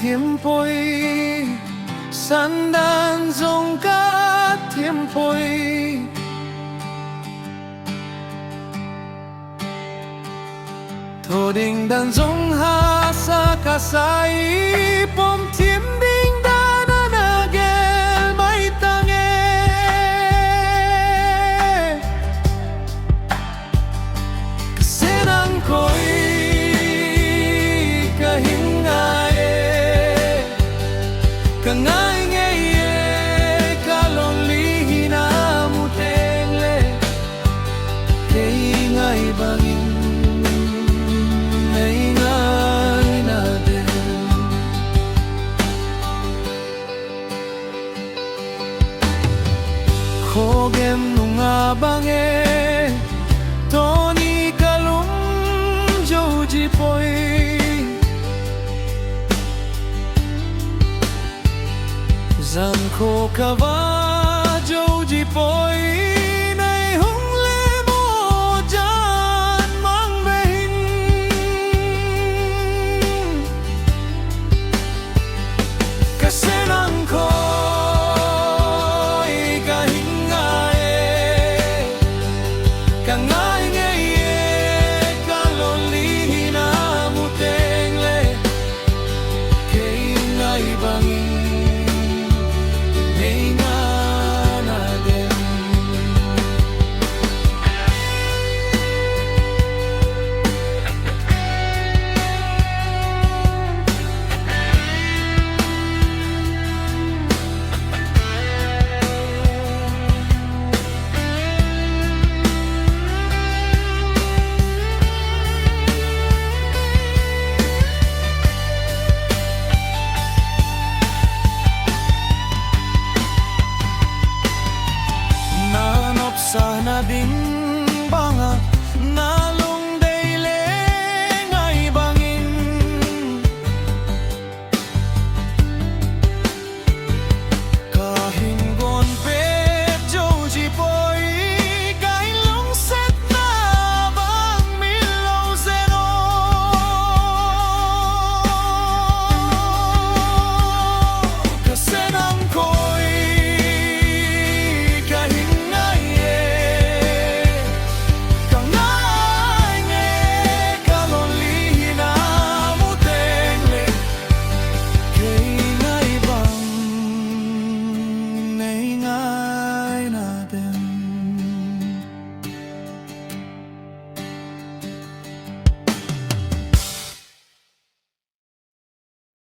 tiempo'y sandan dòng cả tiempo'y thô đình đàn dòng ha sa kasai pom tiêm đinh đa na na gel may tange kasi nang ko'y kahingae kangay ngaye kalonli na mutengle kay ngay bangin Kogem nung abange Tony kalum Joji poi Zan ko kava Joji poi Nay hung le mo jan mang behin Kasi